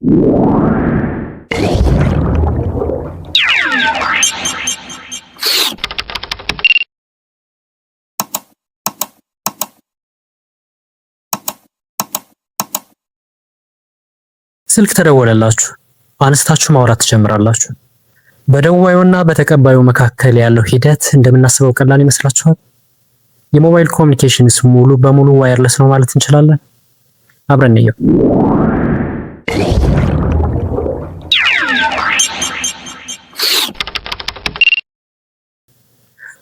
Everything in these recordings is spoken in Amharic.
ስልክ ተደወለላችሁ፣ አንስታችሁ ማውራት ትጀምራላችሁ። በደዋዩና በተቀባዩ መካከል ያለው ሂደት እንደምናስበው ቀላል ይመስላችኋል? የሞባይል ኮሚኒኬሽንስ ሙሉ በሙሉ ዋየርለስ ነው ማለት እንችላለን? አብረን እንየው።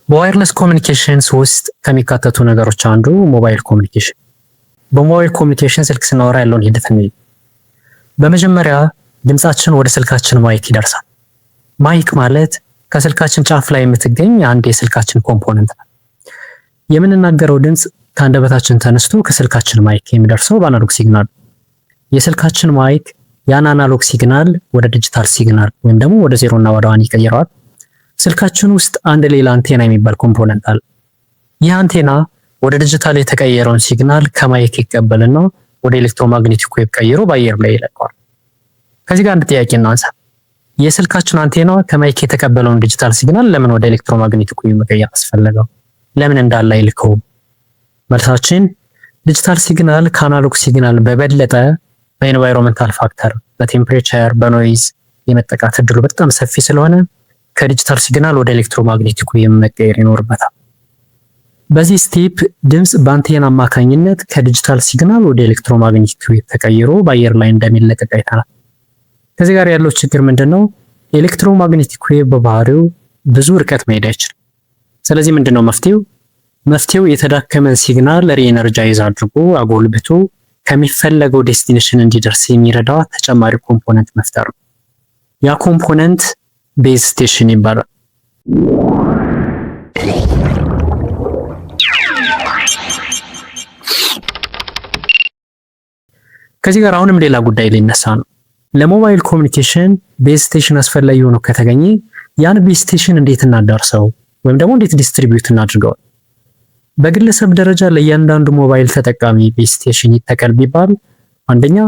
በዋየርለስ ኮሚኒኬሽንስ ውስጥ ከሚካተቱ ነገሮች አንዱ ሞባይል ኮሚኒኬሽን። በሞባይል ኮሚኒኬሽን ስልክ ስናወራ ያለውን ሂደት እንይ። በመጀመሪያ ድምጻችን ወደ ስልካችን ማይክ ይደርሳል። ማይክ ማለት ከስልካችን ጫፍ ላይ የምትገኝ አንድ የስልካችን ኮምፖነንት ነው። የምንናገረው ድምጽ ከአንደበታችን ተነስቶ ከስልካችን ማይክ የሚደርሰው በአናሎግ ሲግናል። የስልካችን ማይክ ያን አናሎግ ሲግናል ወደ ዲጂታል ሲግናል ወይም ደግሞ ወደ ዜሮ እና ወደ ዋን ይቀይረዋል። ስልካችን ውስጥ አንድ ሌላ አንቴና የሚባል ኮምፖነንት አለ። ይህ አንቴና ወደ ዲጂታል የተቀየረውን ሲግናል ከማይክ ይቀበልና ወደ ኤሌክትሮማግኔቲክ ዌቭ ቀይሮ በአየር ላይ ይለቀዋል። ከዚህ ጋር አንድ ጥያቄ እናንሳ። የስልካችን አንቴና ከማይክ የተቀበለውን ዲጂታል ሲግናል ለምን ወደ ኤሌክትሮማግኔቲክ ዌቭ መቀየር አስፈለገው? ለምን እንዳለ አይልከውም? መልሳችን ዲጂታል ሲግናል ከአናሎግ ሲግናል በበለጠ በኤንቫይሮንመንታል ፋክተር፣ በቴምፕሬቸር፣ በኖይዝ የመጠቃት እድሉ በጣም ሰፊ ስለሆነ ከዲጂታል ሲግናል ወደ ኤሌክትሮማግኔቲክ ዌቭ መቀየር ይኖርበታል። በዚህ ስቴፕ ድምጽ በአንቴና አማካኝነት ከዲጂታል ሲግናል ወደ ኤሌክትሮማግኔቲክ ዌቭ ተቀይሮ በአየር ላይ እንደሚለቀቅ አይተናል። ከዚህ ጋር ያለው ችግር ምንድነው? ኤሌክትሮማግኔቲክ ዌቭ በባህሪው ብዙ ርቀት መሄድ አይችልም። ስለዚህ ምንድነው መፍትሄው? መፍትሄው የተዳከመን ሲግናል ሪኤነርጃይዝ አድርጎ አጎልብቶ ከሚፈለገው ዴስቲኔሽን እንዲደርስ የሚረዳ ተጨማሪ ኮምፖነንት መፍጠር ነው። ያ ኮምፖነንት ቤዝ ስቴሽን ይባላል። ከዚህ ጋር አሁንም ሌላ ጉዳይ ሊነሳ ነው። ለሞባይል ኮሚኒኬሽን ቤዝ ስቴሽን አስፈላጊ ሆኖ ከተገኘ ያን ቤዝ ስቴሽን እንዴት እናዳርሰው ወይም ደግሞ እንዴት ዲስትሪቢዩት እናድርገው? በግለሰብ ደረጃ ለእያንዳንዱ ሞባይል ተጠቃሚ ቤዝ ስቴሽን ይተከል ቢባል አንደኛ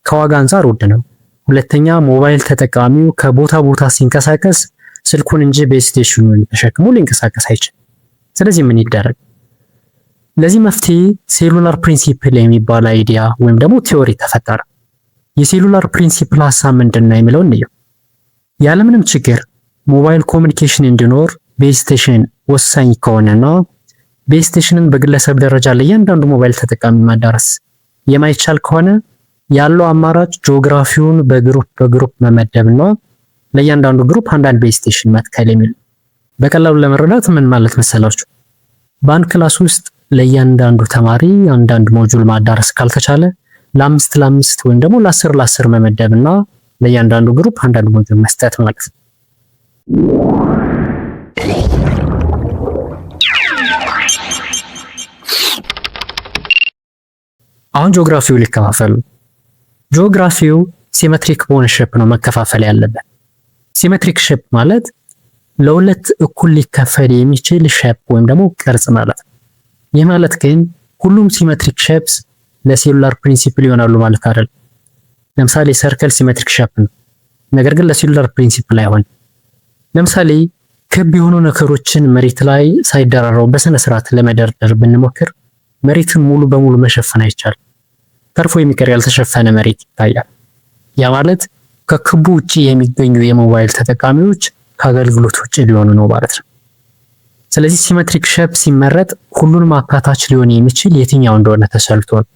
ከዋጋ አንፃር ውድ ነው። ሁለተኛ ሞባይል ተጠቃሚው ከቦታ ቦታ ሲንቀሳቀስ ስልኩን እንጂ ቤዝ ስቴሽኑን ተሸክሞ ሊንቀሳቀስ አይችልም። ስለዚህ ምን ይደረግ? ለዚህ መፍትሄ ሴሉላር ፕሪንሲፕል የሚባል አይዲያ ወይም ደግሞ ቲዮሪ ተፈጠረ። የሴሉላር ፕሪንሲፕል ሐሳብ ምንድነው የሚለውን እንየው። ያለምንም ችግር ሞባይል ኮሚኒኬሽን እንዲኖር ቤዝ ስቴሽን ወሳኝ ከሆነና ቤዝ ስቴሽንን በግለሰብ ደረጃ ለእያንዳንዱ ሞባይል ተጠቃሚ ማዳረስ የማይቻል ከሆነ ያለው አማራጭ ጂኦግራፊውን በግሩፕ መመደብና ለእያንዳንዱ ግሩፕ አንዳንድ ቤዝ ስቴሽን መትከል የሚል። በቀላሉ ለመረዳት ምን ማለት መሰላችሁ? በአንድ ክላስ ውስጥ ለእያንዳንዱ ተማሪ አንዳንድ ሞጁል ማዳረስ ካልተቻለ ለ5 ወይም ደግሞ ለ10 መመደብና ለእያንዳንዱ ግሩፕ አንዳንድ ሞጁል መስጠት ማለት ነው። አሁን ጂኦግራፊው ሊከፋፈል። ጂኦግራፊው ሲሜትሪክ በሆነ ሼፕ ነው መከፋፈል ያለበት። ሲሜትሪክ ሼፕ ማለት ለሁለት እኩል ሊከፈል የሚችል ሼፕ ወይም ደግሞ ቅርጽ ማለት ነው። ይህ ማለት ግን ሁሉም ሲሜትሪክ ሼፕስ ለሴሉላር ፕሪንሲፕል ይሆናሉ ማለት አይደለም። ለምሳሌ ሰርክል ሲሜትሪክ ሼፕ ነው፣ ነገር ግን ለሴሉላር ፕሪንሲፕል አይሆንም። ለምሳሌ ክብ የሆኑ ነገሮችን መሬት ላይ ሳይደራረቡ በስነ ስርዓት ለመደርደር ብንሞክር መሬትን ሙሉ በሙሉ መሸፈን አይቻልም። ተርፎ የሚቀር ያልተሸፈነ መሬት ይታያል። ያ ማለት ከክቡ ውጪ የሚገኙ የሞባይል ተጠቃሚዎች ከአገልግሎት ውጪ ሊሆኑ ነው ማለት ነው። ስለዚህ ሲሜትሪክ ሼፕ ሲመረጥ ሁሉንም አካታች ሊሆን የሚችል የትኛው እንደሆነ ተሰልቶ ነው።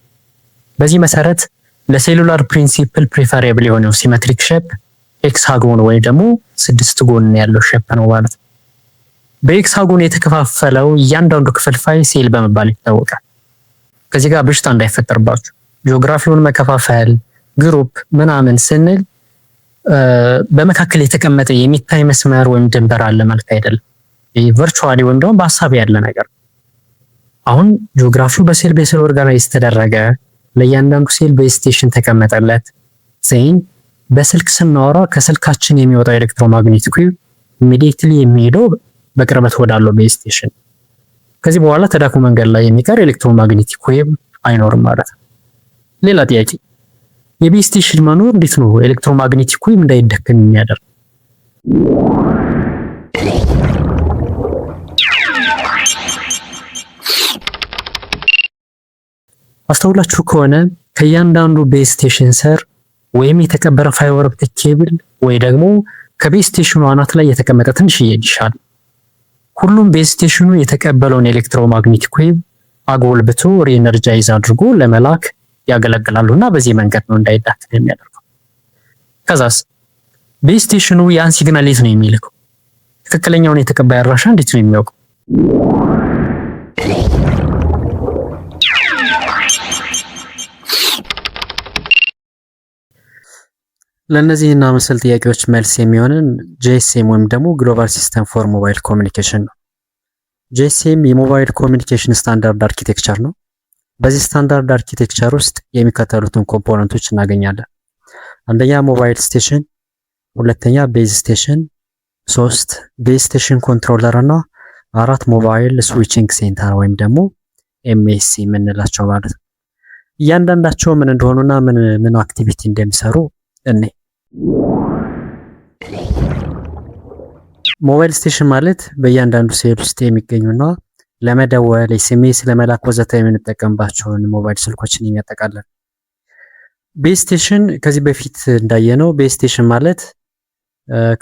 በዚህ መሰረት ለሴሉላር ፕሪንሲፕል ፕሪፈሬብል የሆነው ሲሜትሪክ ሼፕ ኤክሳጎን ወይ ደግሞ 6 ጎን ያለው ሼፕ ነው ማለት ነው። በኤክሳጎን የተከፋፈለው እያንዳንዱ ክፍልፋይ ሴል በመባል ይታወቃል። ከዚህ ጋር በሽታ እንዳይፈጠርባችሁ ጂኦግራፊውን መከፋፈል ግሩፕ ምናምን ስንል በመካከል የተቀመጠ የሚታይ መስመር ወይም ድንበር አለ ማለት አይደለም። ቨርቹዋሊ ወይም ደግሞ በሐሳብ ያለ ነገር። አሁን ጂኦግራፊው በሴል በሴል ኦርጋናይዝ ተደረገ፣ ለእያንዳንዱ ሴል ቤዝ ስቴሽን ተቀመጠለት። ዜን በስልክ ስናወራ ከስልካችን የሚወጣው ኤሌክትሮማግኔቲክ ዌቭ ኢሚዲየትሊ የሚሄደው በቅርበት ወዳለው ቤዝ ስቴሽን። ከዚህ በኋላ ተዳክሞ መንገድ ላይ የሚቀር ኤሌክትሮማግኔቲክ ዌቭ አይኖርም ማለት ነው። ሌላ ጥያቄ፣ የቤዝ ስቴሽን መኖር እንዴት ነው ኤሌክትሮማግኔቲክ ዌቭ እንዳይደከም የሚያደርግ? አስተውላችሁ ከሆነ ከእያንዳንዱ ቤዝ ስቴሽን ስር ወይም የተቀበረ ፋይበር ኦፕቲክ ኬብል ወይ ደግሞ ከቤዝ ስቴሽኑ አናት ላይ የተቀመጠ ትንሽዬ ዲሽ አለ። ሁሉም ቤዝ ስቴሽኑ የተቀበለውን ኤሌክትሮማግኔቲክ ዌቭ አጎልብቶ ሪኤነርጃይዝ አድርጎ ለመላክ ያገለግላሉና በዚህ መንገድ ነው እንዳይዳከም የሚያደርገው። ከዛስ ቤዝ ስቴሽኑ ያን ሲግናል የት ነው የሚልከው? ትክክለኛውን የተቀባይ አድራሻ እንዴት ነው የሚያውቀው? ለእነዚህና መሰል ጥያቄዎች መልስ የሚሆንን ጂኤስኤም ወይም ደግሞ ግሎባል ሲስተም ፎር ሞባይል ኮሚኒኬሽን ነው። ጂኤስኤም የሞባይል ኮሚኒኬሽን ስታንዳርድ አርኪቴክቸር ነው። በዚህ ስታንዳርድ አርኪቴክቸር ውስጥ የሚከተሉትን ኮምፖነንቶች እናገኛለን። አንደኛ ሞባይል ስቴሽን፣ ሁለተኛ ቤዝ ስቴሽን፣ 3 ቤዝ ስቴሽን ኮንትሮለር እና 4 ሞባይል ስዊቺንግ ሴንተር ወይም ደግሞ ኤምኤስሲ የምንላቸው ማለት ነው። እያንዳንዳቸው ምን እንደሆኑና ምን አክቲቪቲ እንደሚሰሩ እኔ ሞባይል ስቴሽን ማለት በእያንዳንዱ ሴል ውስጥ የሚገኙና ለመደወል ኤስኤምኤስ ለመላክ ወዘተ የምንጠቀምባቸውን ሞባይል ስልኮችን የሚያጠቃልል። ቤዝ ስቴሽን ከዚህ በፊት እንዳየነው ቤዝ ስቴሽን ማለት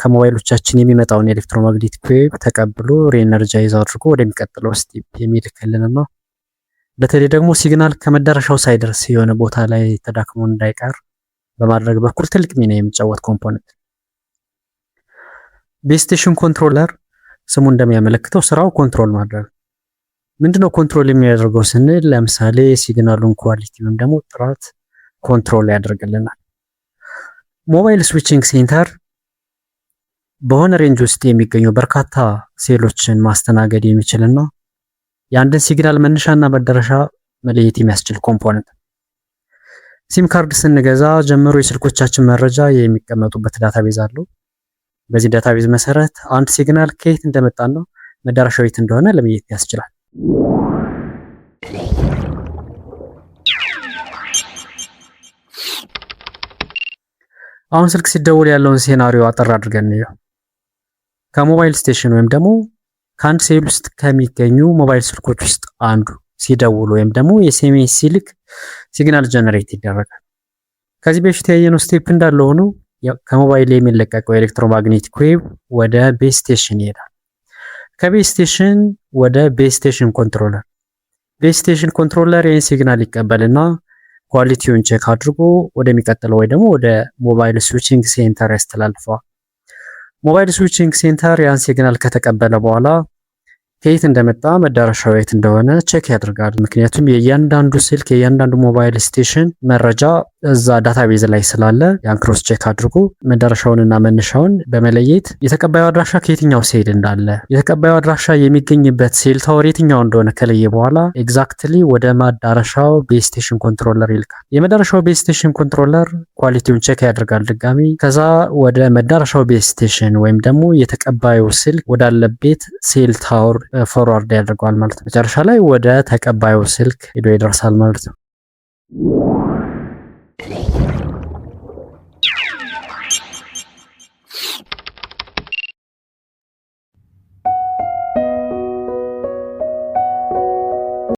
ከሞባይሎቻችን የሚመጣውን ኤሌክትሮማግኔቲክ ዌቭ ተቀብሎ ሪኤነርጃይዝ አድርጎ ወደሚቀጥለው ስቴፕ የሚልክልንና በተለይ ደግሞ ሲግናል ከመዳረሻው ሳይደርስ የሆነ ቦታ ላይ ተዳክሞ እንዳይቀር በማድረግ በኩል ትልቅ ሚና የሚጫወት ኮምፖነንት። ቤዝ ስቴሽን ኮንትሮለር ስሙ እንደሚያመለክተው ስራው ኮንትሮል ማድረግ። ምንድነው ኮንትሮል የሚያደርገው ስንል ለምሳሌ ሲግናሉን ኳሊቲ ወይም ደግሞ ጥራት ኮንትሮል ያደርግልናል። ሞባይል ስዊቺንግ ሴንተር በሆነ ሬንጅ ውስጥ የሚገኙ በርካታ ሴሎችን ማስተናገድ የሚችልና የአንድን ሲግናል መነሻና መዳረሻ መለየት የሚያስችል ኮምፖነንት። ሲም ካርድ ስንገዛ ጀምሮ የስልኮቻችን መረጃ የሚቀመጡበት ዳታቤዝ አለው። በዚህ ዳታቤዝ መሰረት አንድ ሲግናል ከየት እንደመጣና መዳረሻው የት እንደሆነ ለመለየት ያስችላል። አሁን ስልክ ሲደውል ያለውን ሴናሪዮ አጠር አድርገን እንየው። ከሞባይል ስቴሽን ወይም ደግሞ ከአንድ ሴል ውስጥ ከሚገኙ ሞባይል ስልኮች ውስጥ አንዱ ሲደውል ወይም ደግሞ ኤስኤምኤስ ሲልክ ሲግናል ጀነሬት ይደረጋል። ከዚህ በፊት ያየነው ስቴፕ እንዳለ ሆኖ ከሞባይል የሚለቀቀው ኤሌክትሮማግኔቲክ ዌቭ ወደ ቤዝ ስቴሽን ይሄዳል። ከቤዝ ስቴሽን ወደ ቤዝ ስቴሽን ኮንትሮለር። ቤዝ ስቴሽን ኮንትሮለር ይህን ሲግናል ይቀበልና ኳሊቲውን ቼክ አድርጎ ወደሚቀጥለው ወይ ደግሞ ወደ ሞባይል ስዊቺንግ ሴንተር ያስተላልፈዋል። ሞባይል ስዊቺንግ ሴንተር ያን ሲግናል ከተቀበለ በኋላ ከየት እንደመጣ መዳረሻው የት እንደሆነ ቼክ ያደርጋል። ምክንያቱም የእያንዳንዱ ስልክ የእያንዳንዱ ሞባይል ስቴሽን መረጃ እዛ ዳታቤዝ ላይ ስላለ ያን ክሮስ ቼክ አድርጎ መዳረሻውንና መነሻውን በመለየት የተቀባዩ አድራሻ ከየትኛው ሴል እንዳለ የተቀባዩ አድራሻ የሚገኝበት ሴል ታወር የትኛው እንደሆነ ከለየ በኋላ ኤግዛክትሊ ወደ መዳረሻው ቤዝ ስቴሽን ኮንትሮለር ይልካል። የመዳረሻው ቤዝ ስቴሽን ኮንትሮለር ኳሊቲውን ቼክ ያደርጋል ድጋሚ። ከዛ ወደ መዳረሻው ቤዝ ስቴሽን ወይም ደግሞ የተቀባዩ ስልክ ወዳለበት ሴል ታወር ፎርዋርድ ያደርገዋል ማለት ነው። መጨረሻ ላይ ወደ ተቀባዩ ስልክ ሄዶ ይደርሳል ማለት ነው።